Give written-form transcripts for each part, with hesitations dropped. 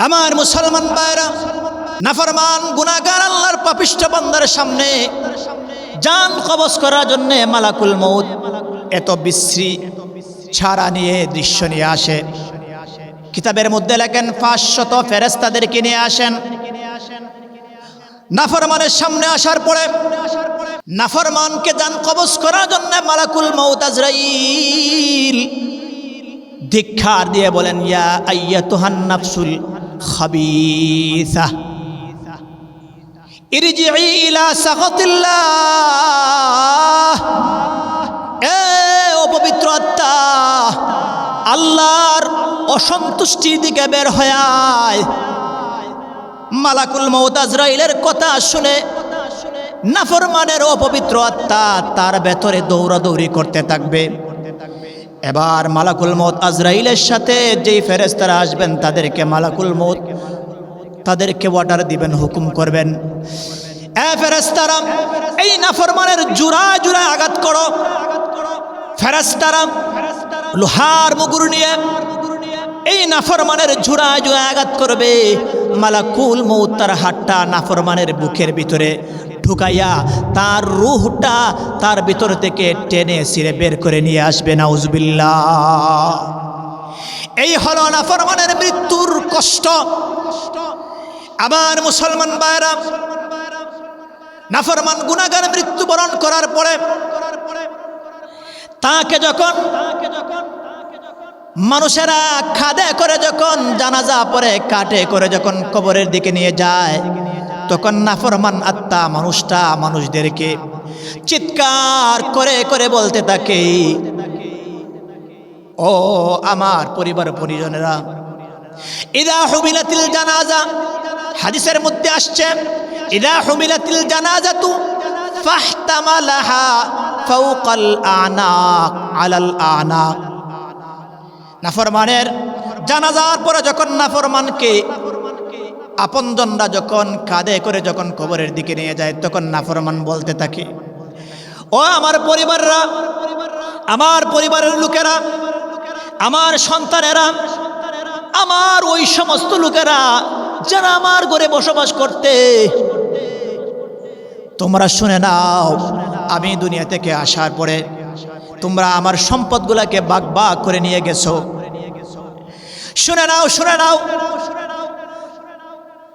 আমার মুসলমান ভাইরা, নাফরমান গুনাহগার আল্লাহর পাপিষ্ঠ বান্দার সামনে জান কবজ করার জন্য মালাকুল মউত এত বিশ্রী ছাড়া নিয়ে দৃশ্য নিয়ে আসে। কিতাবের মধ্যে লেখেন 500 ফেরেশতাদেরকে নিয়ে আসেন। নাফরমানের সামনে আসার পরে নাফরমানকে জান কবজ করার জন্য মালাকুল মউত আজরাইল ধিক্কার দিয়ে বলেন, ইয়া আইয়াতুহান নাফসুল খাবিসা ইরজিই ইলা সাখাতিল্লাহ। এ অপবিত্র আত্মা, আল্লাহর অসন্তুষ্টির দিকে বের হয়ে আয়। মালাকুল মউত আজরাইলের কথা শুনে নাফরমানের অপবিত্র আত্মা তার ভেতরে দৌড়াদৌড়ি করতে থাকবে। এবার মালাকুল মউত আজরাইলের সাথে যেই ফেরেশতারা আসবেন তাদেরকে মালাকুল মউত তাদেরকে অর্ডার দিবেন, হুকুম করবেন, এ ফেরেশতারা এই নাফরমানের জোড়ায় জোড়ায় আঘাত করো। ফেরেশতারা লোহার মুগুর নিয়ে এই নাফরমানের জোড়ায় জোড়ায় আঘাত করবে। মালাকুল মউত তার হাতটা নাফরমানের বুকের ভিতরে ঢুকাইয়া তার রূহটা তার ভিতর থেকে টেনে ছিঁড়ে বের করে নিয়ে আসবে। নাউজুবিল্লাহ। এই হলো নাফরমানের মৃত্যুর কষ্ট। আমার মুসলমান ভাইরা, নাফরমান গুনাহগার মৃত্যুবরণ করার পরে তাকে যখন মানুষেরা খাদে করে যখন জানাজা পরে কাটে করে যখন কবরের দিকে নিয়ে যায়, তখন নাফরমান আত্মা মানুষদেরকে চিৎকার করে করে বলতে থাকে, ও আমার পরিবার পরিজনেরা, ইদা হুমিলাতিল জানাজা, হাদিসের মধ্যে আসছে, ইদা হুমিলাতিল জানাজাতু ফাহতামালাহা ফাওকাল আনাক আলাল আনাক। নাফরমানের জানাজার পরে যখন নাফরমানকে আপনজনরা যখন কাঁধে করে যখন কবরের দিকে নিয়ে যায়, তখন নাফরমান বলতে থাকে, ও আমার পরিবাররা, আমার পরিবারের লোকেরা, আমার সন্তানেরা, আমার ওই সমস্ত লোকেরা যারা আমার ঘরে বসবাস করতে, তোমরা শুনে নাও, আমি দুনিয়া থেকে আসার পরে তোমরা আমার সম্পদগুলাকে ভাগ ভাগ করে নিয়ে গেছো। শুনে নাও, শুনে নাও,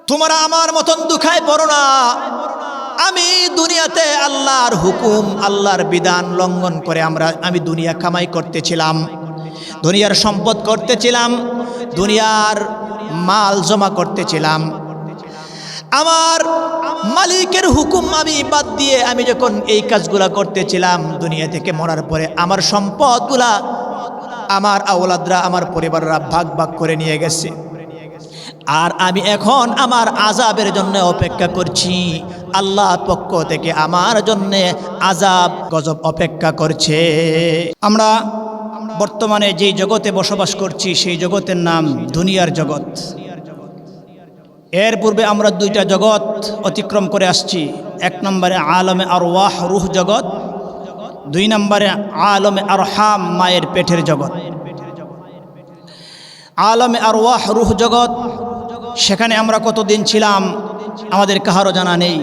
তোমরা আমার মতন দুঃখায় পড়ো না। আমি দুনিয়াতে আল্লাহর হুকুম, আল্লাহর বিধান লঙ্ঘন করে আমি দুনিয়া কামাই করতেছিলাম, দুনিয়ার সম্পদ করতেছিলাম, দুনিয়ার মাল জমা করতেছিলাম। আমার মালিকের হুকুম আমি বাদ দিয়ে আমি যখন এই কাজগুলা করতেছিলাম, দুনিয়া থেকে মরার পরে আমার সম্পদগুলা আমার আওলাদরা, আমার পরিবাররা ভাগ ভাগ করে নিয়ে গেছে। আর আমি এখন আমার আযাবের জন্য অপেক্ষা করছি। আল্লাহর পক্ষ থেকে আমার জন্য আযাব গজব অপেক্ষা করছে। আমরা বর্তমানে যেই জগতে বসবাস করছি সেই জগতের নাম দুনিয়ার জগৎ। এর পূর্বে আমরা দুইটা জগৎ অতিক্রম করে আসছি। এক নম্বরে আলমে আরওয়াহ রূহ জগৎ, 2 নম্বরে আলমে আরহাম মায়ের পেটের জগৎ। আলমে আরওয়াহ রূহ জগৎ, সেখানে আমরা কতদিন ছিলাম আমাদের কাহারও জানা নেই।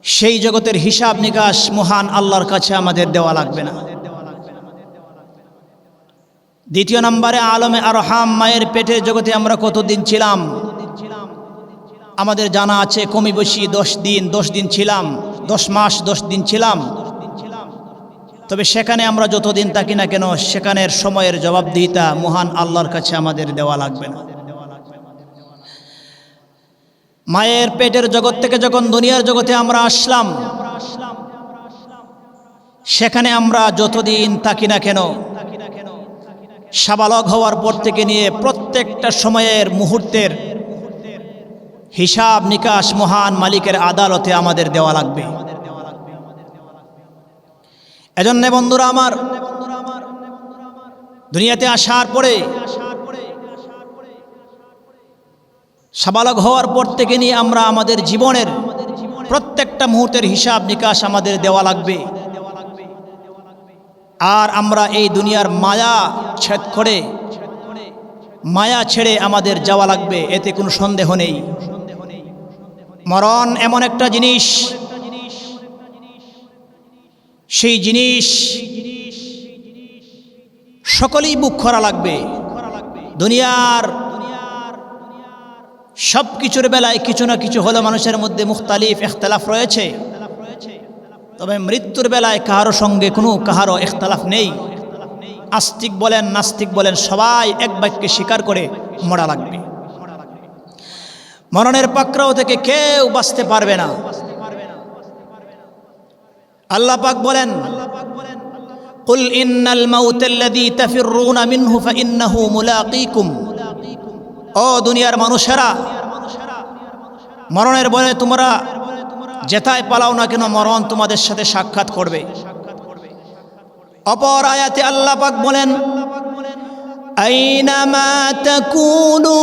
সেই জগতের হিসাব নিকাশ মহান আল্লাহর কাছে আমাদের দেওয়া লাগবে না। দ্বিতীয় নম্বরে আলমে আরহাম মায়ের পেটের জগতে আমরা কতদিন ছিলাম আমাদের জানা আছে, কমই বেশি 10 দিন ছিলাম, 10 মাস 10 দিন ছিলাম। তবে সেখানে আমরা যতদিন থাকি না কেন সেখানের সময়ের জবাবদিহিতা মহান আল্লাহর কাছে আমাদের দেওয়া লাগবে না। মায়ের পেটের জগৎ থেকে যখন দুনিয়ার জগতে আমরা আসলাম, সেখানে আমরা যতদিন থাকি না কেন সাবালক হওয়ার পর থেকে নিয়ে প্রত্যেকটা সময়ের মুহূর্তের হিসাব নিকাশ মহান মালিকের আদালতে আমাদের দেওয়া লাগবে। এজন্য বন্ধুরা আমার, দুনিয়াতে আসার পরে সাবালক হওয়ার পর থেকে নিয়ে আমরা আমাদের জীবনের প্রত্যেকটা মুহূর্তের হিসাব নিকাশ আমাদের দেওয়া লাগবে। আর আমরা এই দুনিয়ার মায়া ছেদ করে মায়া ছেড়ে আমাদের যাওয়া লাগবে, এতে কোনো সন্দেহ নেই। মরণ এমন একটা জিনিস, সেই জিনিস সকলেই বুক করা লাগবে। দুনিয়ার সব কিছুর বেলায় কিছু না কিছু হলো মানুষের মধ্যে মুখতালিফ ইখতিলাফ রয়েছে, তবে মৃত্যুর বেলায় কারো সঙ্গে কারো ইখতিলাফ নেই। আস্তিক বলেন নাস্তিক বলেন সবাই এক বাক্যে স্বীকার করে মরা লাগবে। মরণের পাকড়াও থেকে কেউ বাঁচতে পারবে না। আল্লাহ পাক বলেন, কুল ইন্নাল মাউতাল্লাযী তাফিররুনা মিনহু ফাইন্নাহু মুলাকীকুম। ও দুনিয়ার মানুষেরা, মরণের ভয়ে তোমরা যেথায় পালাও না কেন মরণ তোমাদের সাথে সাক্ষাৎ করবে। অপর আয়াতে আল্লাহ পাক বলেন, আইনামা তাকুনু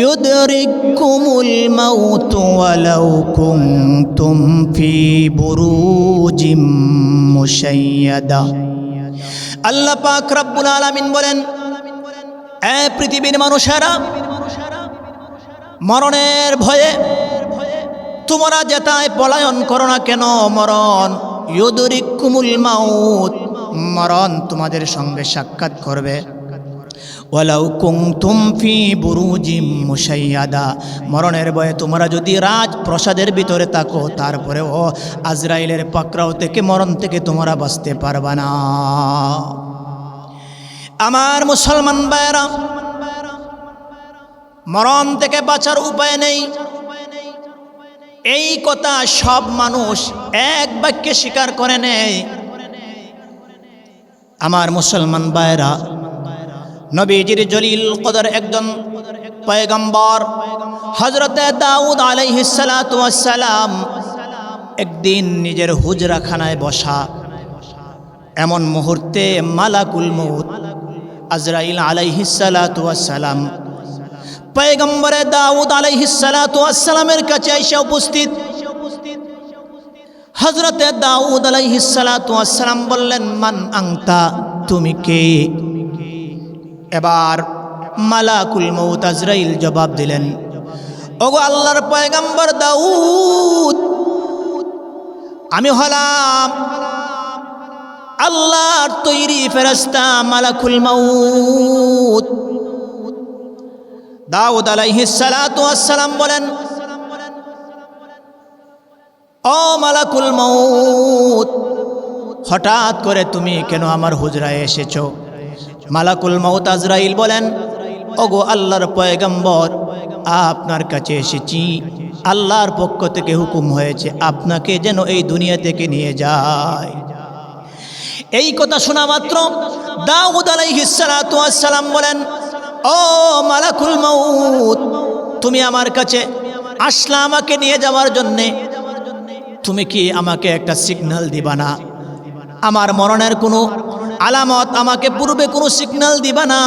ইউদরিকুমুল মাউত ওয়ালাউ কুনতুম ফি বুরুজিম মুশাইয়াদা। আল্লাহ পাক রব্বুল আলামিন বলেন, এ পৃথিবীর মানুষেরা, মরণের ভয়ে তোমরা যেথায় পলায়ন করো না কেন মরণ ইউদরিকুমুল মাউত, মরণ তোমাদের সঙ্গে সাক্ষাৎ করবে। ওয়ালাউ কুনতুম ফি বুরুজিম মুশাইয়াদা, মরণের ভয়ে তোমরা যদি রাজপ্রাসাদের ভিতরে থাকো তারপরেও আজরাইলের পাকড়াও থেকে মরণ থেকে তোমরা বাঁচতে পারবা না। আমার মুসলমান ভাইরা, মরণ থেকে বাঁচার উপায় নেই, এই কথা সব মানুষ এক বাক্যে স্বীকার করে নেয়। আমার মুসলমান ভাইরা, নবীজির জলিল কদর একজন পয়গম্বর হযরতে দাউদ আলাইহিস সালাতু ওয়াস সালাম একদিন নিজের হুজরাখানায় বসা, এমন মুহূর্তে মালাকুল মউত আজরাইল আলাইহিস সালাতু ওয়াস সালাম পয়গম্বরে দাউদ আলাইহিস সালাতু ওয়াস সালামের কাছে এসে উপস্থিত। হযরতে দাউদ আলাইহিস সালাতু ওয়াস সালাম বললেন, মান আনতা, তুমি কে? এবার মালাকুল মউত আজরাইল জবাব দিলেন, ওগো আল্লাহর পয়গম্বর দাউদ, আমি হলাম আল্লাহর তৈরি ফেরেশতা মালাকুল মউত। দাউদ আলাইহিস সালাতু ওয়াস সালাম বলেন, ও মালাকুল মউত, হঠাৎ করে তুমি কেন আমার হুজরায় এসেছো? মালাকুল মউত আজরাইল বলেন, ওগো আল্লাহর পয়গম্বর, আপনার কাছে এসেছি, আল্লাহর পক্ষ থেকে হুকুম হয়েছে আপনাকে যেন এই দুনিয়া থেকে নিয়ে যায়। এই কথা শোনা মাত্র দাউদ আলাইহিস সালাতু ওয়াস সালাম বলেন, ও মালাকুল মউত, তুমি আমার কাছে আসলা আমাকে নিয়ে যাওয়ার জন্যে, তুমি কি আমাকে একটা সিগন্যাল দিবা না? আমার মরণের কোনো আলামত আমাকে পূর্বে কোনো সিগন্যাল দিবা না?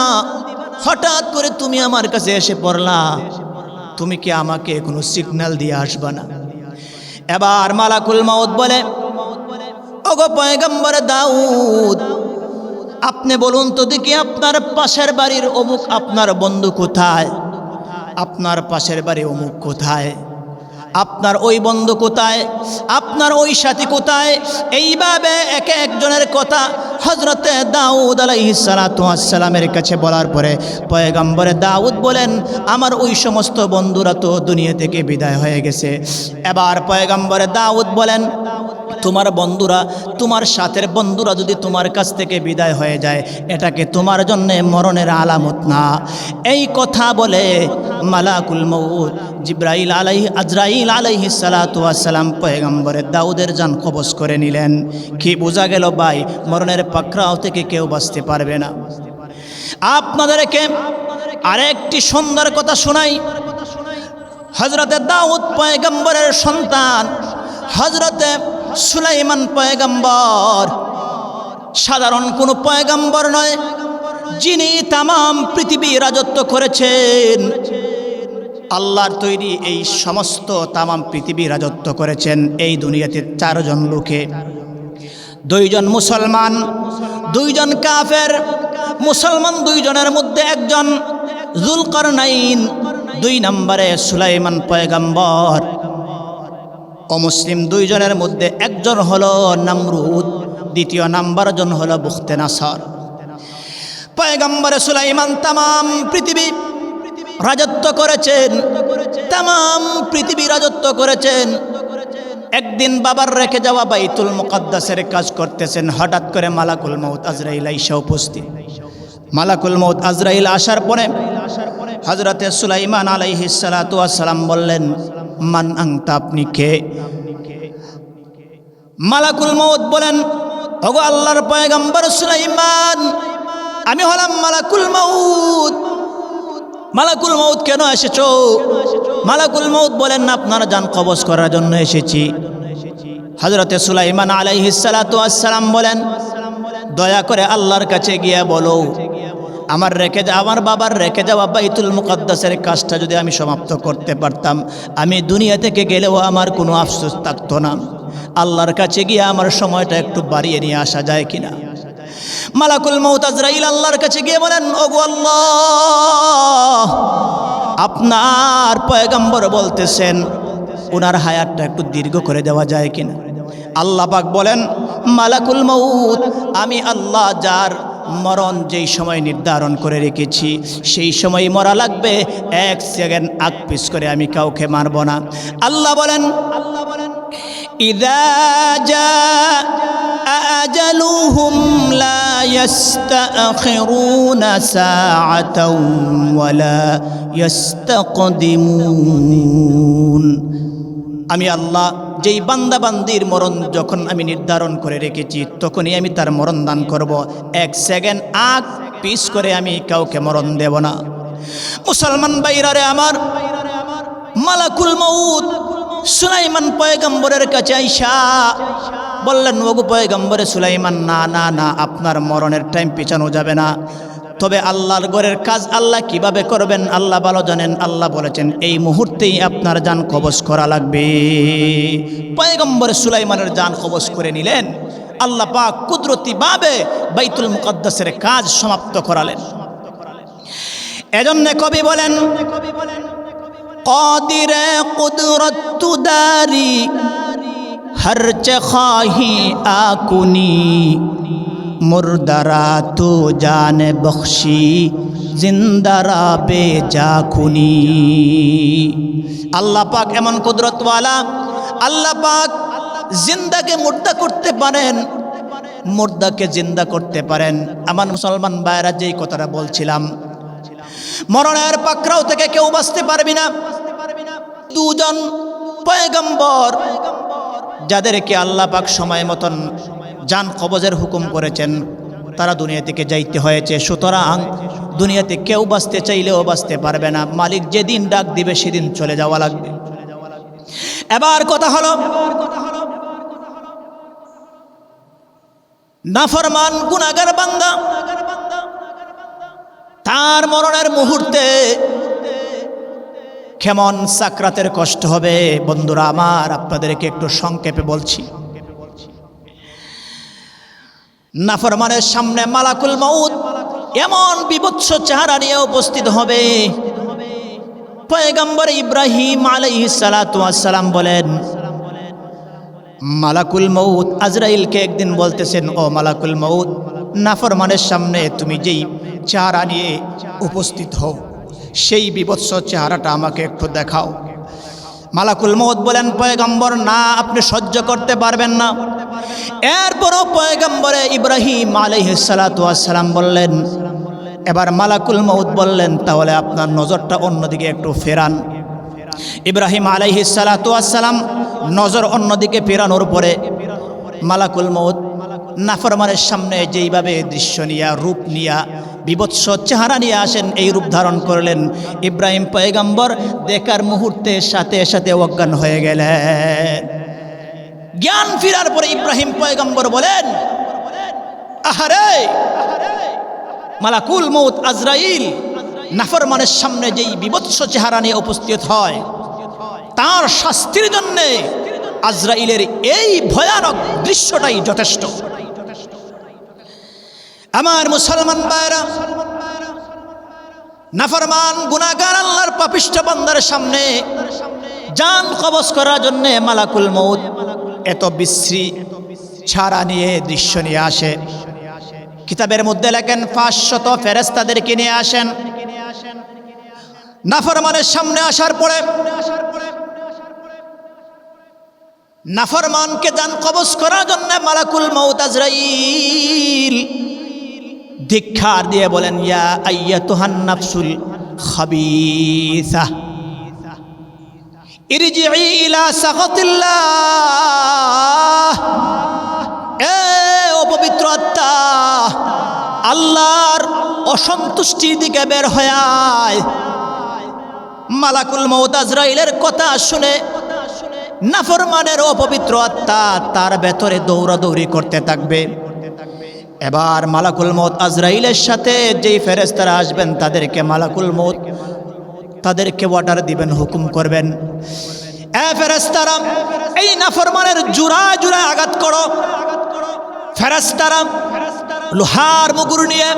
হঠাৎ করে তুমি আমার কাছে এসে পড়লা, তুমি কি আমাকে কোনো সিগন্যাল দিয়ে আসবা না? এবার মালাকুল মউত বলে, ওগো পয়গম্বর দাউদ, আপনি বলুন তো দেখি আপনার পাশের বাড়ির অমুক আপনার বন্ধু কোথায়? আপনার পাশের বাড়ি অমুক কোথায়? আপনার ওই বন্ধু কোথায়? আপনার ওই সাথী কোথায়? এইভাবে এক একজনের কথা হযরতে দাউদ আলাইহিস সালাতু ওয়াস সালামের কাছে বলার পরে পয়গম্বরে দাউদ বলেন, আমার ওই সমস্ত বন্ধুরা তো দুনিয়া থেকে বিদায় হয়ে গেছে। এবার পয়গম্বরে দাউদ বলেন, তোমার বন্ধুরা, তোমার সাথের বন্ধুরা যদি তোমার কাছ থেকে বিদায় হয়ে যায়, এটাকে তোমার জন্য মরণের আলামত না। এই কথা বলে মালাকুল মউত আজরাইল আলাইহিস সালাতু ওয়াস সালাম পয়গম্বরে দাউদের জান কবজ করে নিলেন। কি বোঝা গেল ভাই, মরণের পাকড়াও থেকে কেউ বাঁচতে পারবে না। আপনাদেরকে আরেকটি সুন্দর কথা শোনাই। হযরতে দাউদ পয়গম্বরের সন্তান হযরতে সুলাইমান পয়গম্বর সাধারণ কোনো পয়গম্বর নয়, যিনি তামাম পৃথিবী রাজত্ব করেছেন। আল্লাহর তৈরি এই সমস্ত তামাম পৃথিবী রাজত্ব করেছেন এই দুনিয়াতে চারজন লোকে, দুইজন মুসলমান, দুইজন কাফের। মুসলমান দুইজনের মধ্যে একজন যুলকারনাইন, 2 নম্বরে সুলাইমান পয়গম্বর। অমুসলিম 2 জনের মধ্যে একজন হলো নমরুদ, দ্বিতীয় নাম্বার জন হলো বুখতে নাসর। পয়গম্বর সুলাইমান তামাম পৃথিবী রাজত্ব করেছেন, তামাম পৃথিবী রাজত্ব করেছেন। একদিন বাবার রেখে যাওয়া বাইতুল মুকাদ্দাসের কাজ করতেছেন, হঠাৎ করে মালাকুল মউত আজরাইল আইসা উপস্থিত। মালাকুল মউত আজরাইল আসার পরে হযরতে সুলাইমান আলাইহিস সালাতু ওয়াস সালাম বললেন, মান আনতা, আপনি কে? মালাকুল মউত বলেন, ওগো আল্লাহর পয়গম্বর সুলাইমান, আমি হলাম মালাকুল মউত। মালাকুল মউত, কেন এসেছো? মালাকুল মউত বলেন, আপনার জান কবজ করার জন্য এসেছি। হযরতে সুলাইমান আলাইহিস সালাতু ওয়াস সালাম বলেন, দয়া করে আল্লাহর কাছে গিয়ে বলো, আমার বাবার রেখে যাওয়া বাইতুল মুকাদ্দাসের কাজটা যদি আমি সমাপ্ত করতে পারতাম, আমি দুনিয়া থেকে গেলেও আমার কোনো আফসোস থাকতো না। আল্লাহর কাছে গিয়ে আমার সময়টা একটু বাড়িয়ে নিয়ে আসা যায় কিনা? মালাকুল মউত আজরাইল আল্লাহর কাছে গিয়ে বলেন, ওগো আল্লাহ, আপনার পয়গম্বর বলতেছেন ওনার হায়াতটা একটু দীর্ঘ করে দেওয়া যায় কিনা? আল্লাহ পাক বলেন, মালাকুল মউত, আমি আল্লাহ যার মরণ যেই সময় নির্ধারণ করে রেখেছি সেই সময় মরা লাগবে, 1 সেকেন্ড আগ পিছ করে আমি কাউকে মারব না। আল্লাহ বলেন, ইযা জাআ আজালুহুম লা ইস্তাখিরুনা সাআতাও ওয়ালা ইস্তাকদিমুন। আমি আল্লাহ যেই বান্দা বান্দির মরণ যখন আমি নির্ধারণ করে রেখেছি তখনই আমি তার মরণ দান করব, 1 সেকেন্ড আগ পিছ করে আমি কাউকে মরণ দেব না। মুসলমান ভাইরারে আমার, মালাকুল মউত সুলাইমান পয়গম্বরের কাছে আইসা বললেন, ওগো পয়গম্বরে সুলাইমান, না না না, আপনার মরণের টাইম পিছানো যাবে না। তবে আল্লাহর ঘরের কাজ আল্লাহ কিভাবে করবেন আল্লাহ ভালো জানেন। আল্লাহ বলেছেন এই মুহূর্তেই আপনার জান কবজ করা লাগবে। পয়গম্বর সুলাইমানের জান কবজ করে নিলেন। আল্লাহ পাক কুদরতিভাবে বাইতুল মুকাদ্দাসের কাজ সমাপ্ত করালেন। এজন্য কবি বলেন, কাদিরে কুদরত দারি হর চে খাহি আকুনি, মুর্দারা তো জানে বখশি জিন্দারা বেজা খুনি। আল্লাহ পাক এমন কুদরতওয়ালা, আল্লাহ পাক জিন্দাকে মুর্দা করতে পারেন, মুর্দাকে জিন্দা করতে পারেন। আমার মুসলমান ভাইরা যেই কথাটা বলছিলাম, মরণের পাকড়াও থেকে কেউ বাঁচতে পারবি না। 2 জন পয়গম্বর যাদেরকে আল্লাহ পাক সময় মতন জান কবজের হুকুম করেছেন, তারা দুনিয়া থেকে যাইতে হয়েছে। সুতরাং দুনিয়াতে কেউ বাঁচতে চাইলেও বাঁচতে পারবে না। মালিক যেদিন ডাক দিবে সেদিন চলে যাওয়া লাগবে। এবার কথা হলো, নাফরমান গুনাহগার বান্দা তার মরণের মুহূর্তে কেমন সাকরাতের কষ্ট হবে। বন্ধুরা আমার, আপনাদেরকে একটু সংক্ষেপে বলছি। নাফরমানের সামনে মালাকুল মউত এমন বিভৎস চেহারা নিয়ে উপস্থিত হবে। পয়গম্বর ইব্রাহিম আলাইহিস সালাতু ওয়াস সালাম বলেন, মালাকুল মউত আজরাইলকে একদিন বলতেছেন, ও মালাকুল মউত, নাফরমানের সামনে তুমি যেই চেহারা নিয়ে উপস্থিত হও সেই বিভৎস চেহারাটা আমাকে একটু দেখাও। মালাকুল মউত বলেন, পয়গম্বর, না, আপনি সহ্য করতে পারবেন না। এরপরও পয়গম্বরে ইব্রাহিম আলাইহিস সালাতু ওয়াস সালাম বললেন, এবার মালাকুল মউত বললেন, তাহলে আপনার নজরটা অন্যদিকে একটু ফেরান। ইব্রাহিম আলাইহিস সালাতু ওয়াস সালাম নজর অন্যদিকে ফেরানোর পরে মালাকুল মউত নাফরমানের সামনে যেইভাবে দৃশ্য নিয়া, রূপ নিয়া, বিভৎস চেহারা নিয়ে আসেন, এই রূপ ধারণ করলেন। ইব্রাহিম পয়গম্বর দেখার মুহূর্তে সাথে সাথে অজ্ঞান হয়ে গেলেন। জ্ঞান ফিরার পরে ইব্রাহিম পয়গম্বর বলেন, আহারে, মালাকুল মউত আজরাইল নাফরমানের সামনে যেই বিভৎস চেহারা নিয়ে উপস্থিত হয়, তার শাস্তির জন্য আজরাইলের এই ভয়ানক দৃশ্যটাই যথেষ্ট। আমার মুসলমান ভাইরা, নাফরমান গুনাহগার আল্লাহর পাপিষ্ঠ বান্দার সামনে জান কবজ করার জন্য মালাকুল মউত এত বিশ্রী ছাড়া নিয়ে দৃশ্য নিয়ে আসে। কিতাবের মধ্যে লেখেন 500 ফেরেশতাদেরকে নিয়ে আসেন। নাফরমানের সামনে আসার পরে নাফরমানকে জান কবজ করার জন্য মালাকুল মউত আজরাইল ধিক্কার দিয়ে বলেন, ইয়া আইয়াতুহান নাফসুল খাবিসা ইরজিই ইলা সাখাতিল্লাহ। এ অপবিত্র আত্মা, আল্লাহর অসন্তুষ্টির দিকে বের হয়ে আয়। মালাকুল মউত আজরাইলের কথা শুনে নাফরমানের অপবিত্র আত্মা তার ভেতরে দৌড়াদৌড়ি করতে থাকবে। এবার মালাকুল মউত আজরাইলের সাথে যেই ফেরেশতারা আসবেন তাদেরকে মালাকুল মউত তাদেরকে অর্ডার দিবেন, হুকুম করবেন, এ ফেরেশতারা এই নাফরমানের জোড়ায় জোড়ায় আঘাত করো। ফেরেশতারা লোহার মুগুর নিয়ে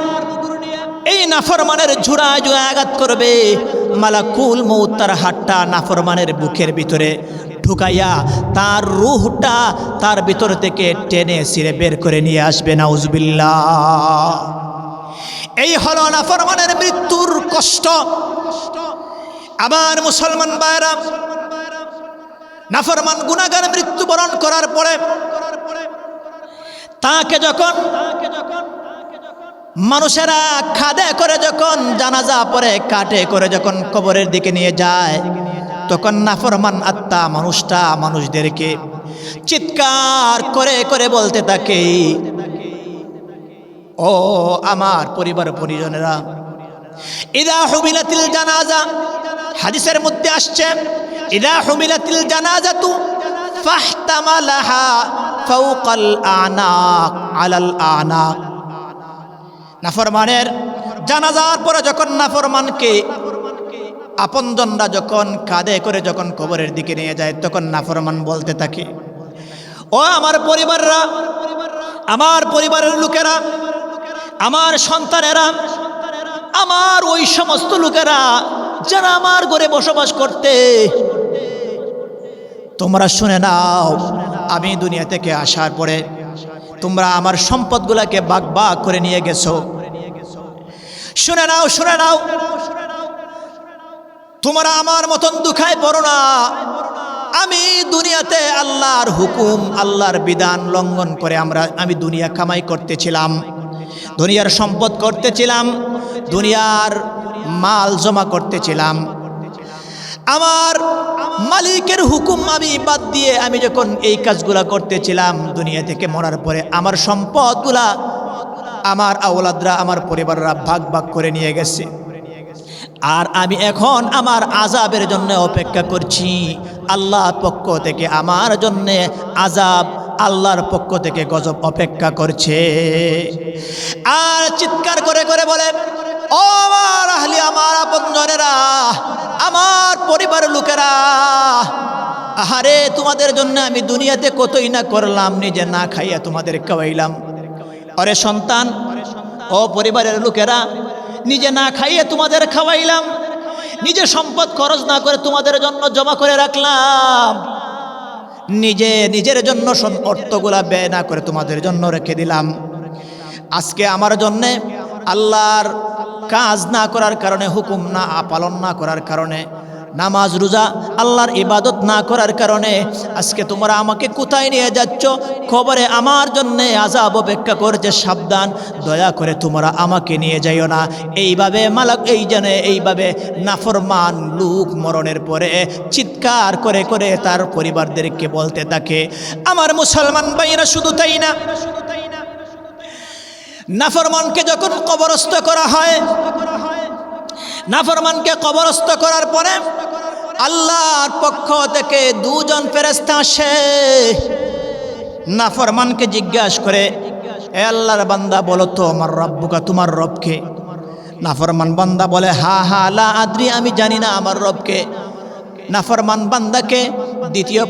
এই নাফরমানের জোড়ায় জোড়ায় আঘাত করবে। মালাকুল মউত তার হাতটা নাফরমানের বুকের ভিতরে ঢুকাইয়া তার রূহটা তার ভিতর থেকে টেনে ছিঁড়ে বের করে নিয়ে আসবে। নাউজুবিল্লাহ। এই হলো নাফরমানের মৃত্যুর কষ্ট। আমার মুসলমান ভাইরা, নাফরমান গুনাহগার মৃত্যুবরণ করার পরে তাকে যখন মানুষেরা খাদে করে যখন জানাজা পরে কাটে করে যখন কবরের দিকে নিয়ে যায়, তখন নাফরমান আত্মা মানুষদেরকে চিৎকার করে করে বলতে থাকে, ও আমার পরিবার পরিজনেরা, ইদা হুমিলাতিল জানাজা, হাদিসের মধ্যে আসছে, ইদা হুমিলাতিল জানাজাতু ফাহতামালাহা ফাওকাল আনাক আলাল আনাক। নাফরমানের জানাজার পরে যখন নাফরমানকে আপনজনরা যখন কাঁধে করে যখন কবরের দিকে নিয়ে যায়, তখন নাফরমান বলতে থাকে, ও আমার পরিবাররা, আমার পরিবারের লোকেরা, আমার সন্তানেরা, আমার ওই সমস্ত লোকেরা যারা আমার ঘরে বসবাস করতে, তোমরা শুনে নাও, আমি দুনিয়া থেকে আসার পরে তোমরা আমার সম্পদগুলাকে ভাগ ভাগ করে নিয়ে গেছো। শুনে নাও, শুনে নাও, তোমরা আমার মতন দুঃখায় পড়ো না। আমি দুনিয়াতে আল্লাহর হুকুম, আল্লাহর বিধান লঙ্ঘন করে আমি দুনিয়া কামাই করতেছিলাম, দুনিয়ার সম্পদ করতেছিলাম, দুনিয়ার মাল জমা করতেছিলাম। আমার মালিকের হুকুম আমি বাদ দিয়ে আমি যখন এই কাজগুলা করতেছিলাম, দুনিয়া থেকে মরার পরে আমার সম্পদগুলা আমার আওলাদরা, আমার পরিবাররা ভাগ ভাগ করে নিয়ে গেছে। আর আমি এখন আমার আযাবের জন্য অপেক্ষা করছি। আল্লাহর পক্ষ থেকে আমার জন্য আযাব, আল্লাহর পক্ষ থেকে গজব অপেক্ষা করছে। আর চিৎকার করে করে বলে, ও আমার আহলি, আমার আপনজনেরা, আমার পরিবারের লোকেরা, আহারে তোমাদের জন্য আমি দুনিয়াতে কতই না করলাম, নিজে না খাইয়া তোমাদের খাওয়াইলাম। আরে সন্তান, ও পরিবারের লোকেরা, নিজে না খাইয়ে তোমাদের খাওয়াইলাম, নিজে সম্পদ খরচ না করে তোমাদের জন্য জমা করে রাখলাম, নিজের জন্য অর্থগুলা ব্যয় না করে তোমাদের জন্য রেখে দিলাম। আজকে আমার জন্যে আল্লাহর কাজ না করার কারণে, হুকুম না পালন না করার কারণে, নামাজ রোজা আল্লাহর ইবাদত না করার কারণে আজকে তোমরা আমাকে কোথায় নিয়ে যাচ্ছ? খবরে আমার জন্য আযাব অপেক্ষা করছে, সাবধান, দয়া করে তোমরা আমাকে নিয়ে যাইও না। এইভাবে এইভাবে নাফরমান লোক মরণের পরে চিৎকার করে করে তার পরিবারদেরকে বলতে থাকে। আমার মুসলমান ভাইরা, শুধু তাই না, নাফরমানকে যখন কবরস্থ করা হয়, নাফরমানকে কবরস্থ করার পরে আল্লাহর পক্ষ থেকে দুজন ফেরেশতা আসে, নাফরমানকে জিজ্ঞাসা করে, এ আল্লাহর বান্দা, বলো তো আমার রব্বুকা, তোমার রবকে? নাফরমান বান্দা বলে, হা হা লা আদ্রি, আমি জানি না আমার রবকে। নাফরমান বান্দাকে দ্বিতীয়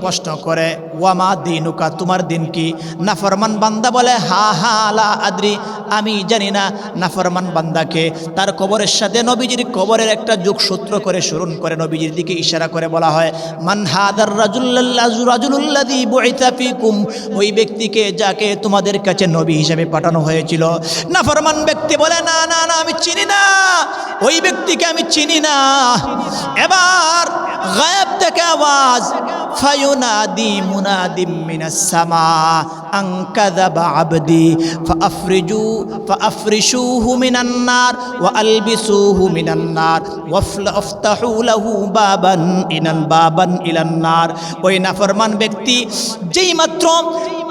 প্রশ্ন করে ওয়ামা দিনুকা, তোমার দিন কি? নাফরমান বান্দা বলে হা হা লা আদ্রি, আমি জানি না। নাফরমান বান্দাকে তার কবরের সাথে নবীজির কবরের একটা যোগসূত্র করে স্মরণ করে নবীজির দিকে ইশারা করে বলা হয়, মান হাদার রাজুলুল্লাযী বুইসা ফীকুম, ওই ব্যক্তিকে যাকে তোমাদের কাছে নবী হিসেবে পাঠানো হয়েছিল। নাফরমান ব্যক্তি বলে না না না, আমি চিনি না, ওই ব্যক্তিকে আমি চিনি না। এবার গায়েব থেকে আওয়াজ, ফায়ুনাদি মুনাদিম মিনাস সামা আন কাযাবা আবদি ফাআফরিশুহু মিনান নার ওয়া আলবিসুহু মিনান নার ওয়াফতাহু লাহু বাবান ইলান নার। ওই নাফরমান ব্যক্তি যেই মাত্র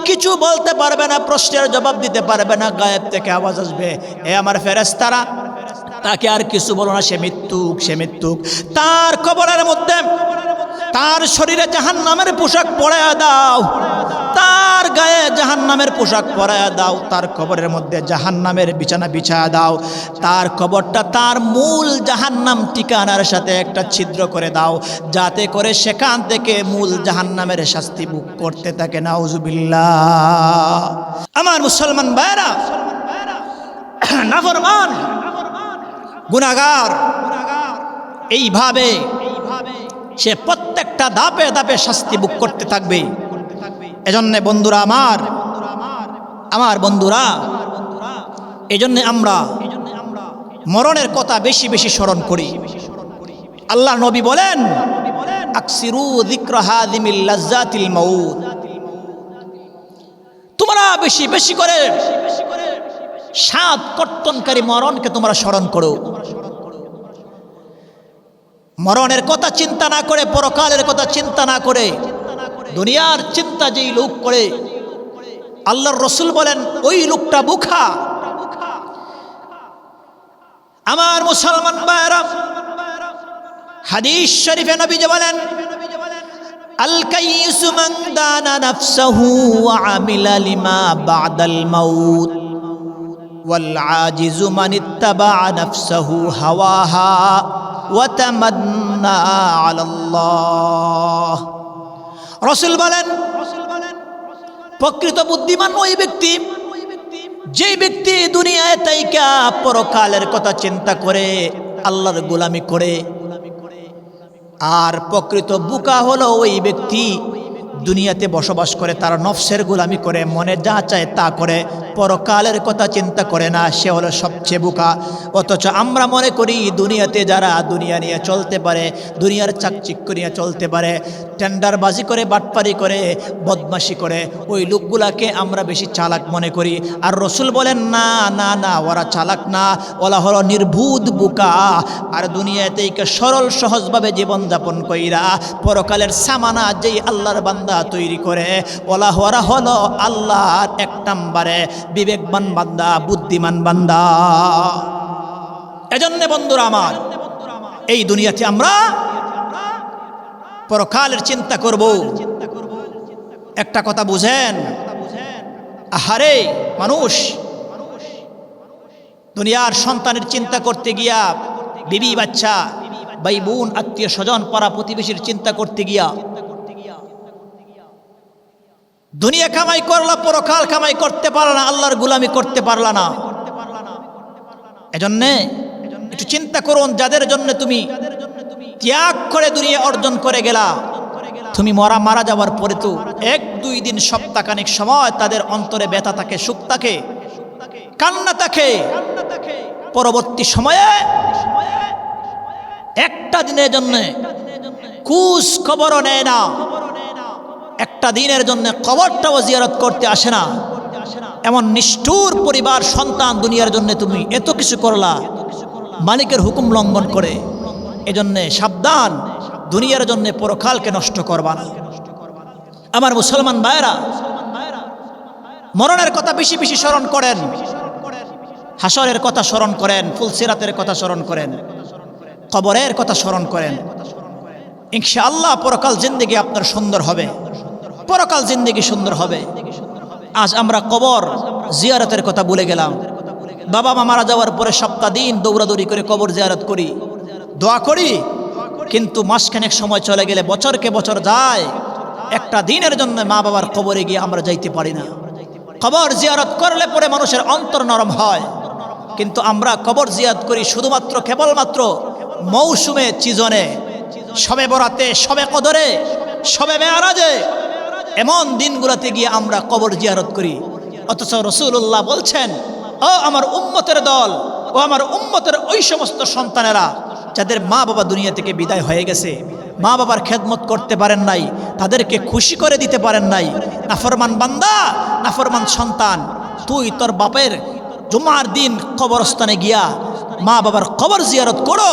কিছু বলতে পারবে না, প্রশ্নের জবাব দিতে পারবে না, গায়েব থেকে আওয়াজ আসবে, এ আমার ফেরেশতারা তাকে আর কিছু বলো না, সে মৃত্যুক, সে মৃত্যুক। তার কবরের মধ্যে তার শরীরে জাহান্নামের পোশাক পরায়া দাও, তার গায়ে জাহান্নামের পোশাক পরায়া দাও, তার কবরের মধ্যে জাহান্নামের বিছানা বিছায়া দাও, তার কবরটা তার মূল জাহান্নাম ঠিকানার সাথে একটা ছিদ্র করে দাও, যাতে করে সেখান থেকে মূল জাহান্নামের শাস্তি ভোগ করতে থাকে। নাউজুবিল্লাহ। আমার মুসলমান ভাইরা, নাফরমান গুনাহগার এইভাবে সে প্রত্যেকটা ধাপে ধাপে শাস্তি ভোগ করতে থাকবে। এজন্য বন্ধুরা আমার বন্ধুরা, এজন্য আমরা মরণের কথা বেশি বেশি স্মরণ করি। আল্লাহ নবী বলেন, আকসিরু যিকরা হাযিমিল লাজ্জাতিল মাউত, তোমরা বেশি বেশি করে স্বাদ কর্তনকারী মরণকে তোমরা স্মরণ করো। মরণের কথা চিন্তা না করে, পরকালের কথা চিন্তা না করে দুনিয়ার চিন্তা যেই লোক করে, আল্লাহর রাসূল বলেন ওই লোকটা বোকা। আমার মুসলমান ভাইরা, হাদিস শরীফে নবীজি বলেন, আল কাইয়িসু মান দানা নাফসাহু ওয়া আমিলা লিমা বা'দাল মাউত ওয়াল আজিজু মান ইত্তাবা নাফসাহু হাওয়াহা ওয়া তামান্না আলাল্লাহ। রাসূল বলেন, প্রকৃত বুদ্ধিমান ওই ব্যক্তি যেই ব্যক্তি দুনিয়ায় তাইকা পরকালের কথা চিন্তা করে, আল্লাহর গোলামি করে। আর প্রকৃত বোকা হলো ওই ব্যক্তি দুনিয়াতে বসবাস করে, তার নফসের গোলামি করে, মনে যা চায় তা করে, পরকালের কথা চিন্তা করে না, সে হলো সবচেয়ে বোকা। অথচ আমরা মনে করি দুনিয়াতে যারা দুনিয়া নিয়ে চলতে পারে, দুনিয়ার চাকচিক্য নিয়ে চলতে পারে, টেন্ডারবাজি করে, বাটপারি করে, বদমাশি করে, ওই লোকগুলাকে আমরা বেশি চালাক মনে করি। আর রাসূল বলেন না না না, ওরা চালাক না, ওরা হলো নির্ভুত বোকা। আর দুনিয়াতে সরল সহজভাবে জীবনযাপন কইরা পরকালের সামানা যেই আল্লাহর বান্দা তৈরি করে, ওরা হলো আল্লাহর এক নম্বরে বিবেকবান বান্দা, বুদ্ধিমান বান্দা। এজন্য বন্ধুরা আমার, এই দুনিয়াতে আমরা পরকালের চিন্তা করব। একটা কথা বুঝেন, আহারে মানুষ দুনিয়ার সন্তানের চিন্তা করতে গিয়া, বিবি বাচ্চা, ভাই বোন, আত্মীয় স্বজন, পাড়া প্রতিবেশীর চিন্তা করতে গিয়া দুনিয়া কামাই করলা, পরকাল কামাই করতে পারলা না, আল্লাহর গোলামি করতে পারলা না। এজন্যে একটু চিন্তা করুন, যাদের জন্য তুমি ত্যাগ করে দুনিয়া অর্জন করে গেলা, তুমি মারা যাওয়ার পরে তো 1-2 দিন, সপ্তাহখানেক সময় তাদের অন্তরে ব্যথা থাকে, সুখ থাকে, কান্না থাকে। পরবর্তী সময়ে একটা দিনের জন্য কুস খবরও নেয় না, একটা দিনের জন্য কবরটাও জিয়ারত করতে আসে না। এমন নিষ্ঠুর পরিবার, সন্তান দুনিয়ার জন্য তুমি এত কিছু করলা, মালিকের হুকুম লঙ্ঘন করে। এজন্য সাবধান, দুনিয়ার জন্য পরকালকে নষ্ট করবা না। আমার মুসলমান ভাইরা, মরণের কথা বেশি বেশি স্মরণ করেন, হাসরের কথা স্মরণ করেন, ফুলসিরাতের কথা স্মরণ করেন, কবরের কথা স্মরণ করেন। ইনশাআল্লাহ পরকাল জিন্দেগি আপনার সুন্দর হবে, পরকাল জিন্দেগি সুন্দর হবে। আজ আমরা কবর জিয়ারতের কথা ভুলে গেলাম। বাবা মা মারা যাওয়ার পরে সপ্তাহ দিন দৌড়াদৌড়ি করে কবর জিয়ারত করি, দোয়া করি, কিন্তু মাসখানেক সময় চলে গেলে, বছরকে বছর যায়, একটা দিনের জন্য মা বাবার কবরে গিয়ে আমরা যাইতে পারি না। কবর জিয়ারত করলে পরে মানুষের অন্তর নরম হয়, কিন্তু আমরা কবর জিয়ারত করি শুধুমাত্র কেবলমাত্র মৌসুমে, সিজনে, শবে বরাতে, শবে কদরে, শবে মেয়ারাজে, এমন দিনগুলোতে গিয়ে আমরা কবর জিয়ারত করি। অথচ রাসূলুল্লাহ বলছেন, ও আমার উম্মতের দল, ও আমার উম্মতের ওই সমস্ত সন্তানেরা যাদের মা বাবা দুনিয়া থেকে বিদায় হয়ে গেছে, মা বাবার খেদমত করতে পারেন নাই, তাদেরকে খুশি করে দিতে পারেন নাই, নাফরমান বান্দা, নাফরমান সন্তান, তুই তোর বাপের জুমার দিন কবরস্থানে গিয়া মা বাবার কবর জিয়ারত করো,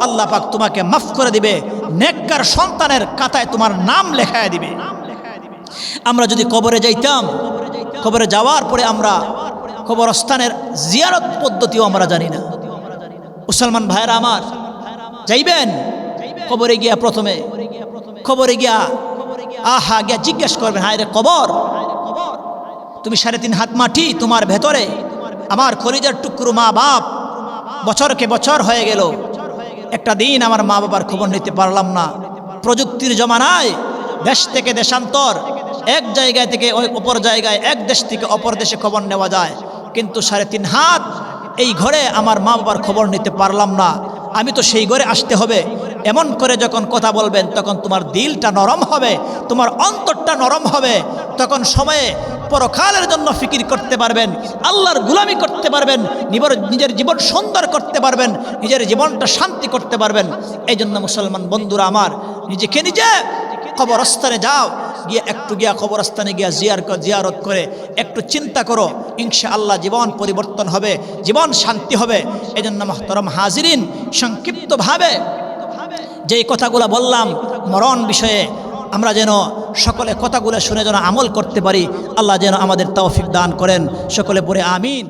আল্লাহ পাক তোমাকে মাফ করে দিবে, নেককার সন্তানের খাতায় তোমার নাম লেখায় দিবে। আমরা যদি কবরে যাইতাম, কবরে যাওয়ার পরে আমরা কবরস্থানের জিয়ারত পদ্ধতিও আমরা জানি না। মুসলমান ভাইরা আমার, যাইবেন কবরে গিয়া, প্রথমে কবরে গিয়া গিয়া জিজ্ঞেস করবেন, হায় রে কবর, তুমি 3.5 হাত মাটি, তোমার ভেতরে আমার কলিজার টুকরো মা বাপ, বছরকে বছর হয়ে গেল, একটা দিন আমার মা বাবার খবর নিতে পারলাম না। প্রযুক্তির জমানায় দেশ থেকে দেশান্তর, এক জায়গায় থেকে অপর জায়গায়, এক দেশ থেকে অপর দেশে খবর নেওয়া যায়, কিন্তু 3.5 হাত এই ঘরে আমার মা বাবার খবর নিতে পারলাম না, আমি তো সেই ঘরে আসতে হবে। এমন করে যখন কথা বলবেন, তখন তোমার দিলটা নরম হবে, তোমার অন্তরটা নরম হবে, তখন সময়ে পরকালের জন্য ফিকির করতে পারবেন, আল্লাহর গুলামি করতে পারবেন, নিজের জীবন সুন্দর করতে পারবেন, নিজের জীবনটা শান্তি করতে পারবেন। এই জন্য মুসলমান বন্ধুরা আমার, নিজেকে নিজে কবরস্থানে যাও, গিয়ে একটু গিয়া কবরস্থানে গিয়া জিয়ারত করে একটু চিন্তা করো, ইনশাআল্লাহ জীবন পরিবর্তন হবে, জীবন শান্তি হবে। এই জন্য মুহতারাম হাজিরিন, সংক্ষিপ্তভাবে যেই কথাগুলো বললাম মরণ বিষয়ে, আমরা যেন সকলে কথাগুলো শুনে যেন আমল করতে পারি। আল্লাহ যেন আমাদের তৌফিক দান করেন। সকলে পড়ে আমিন।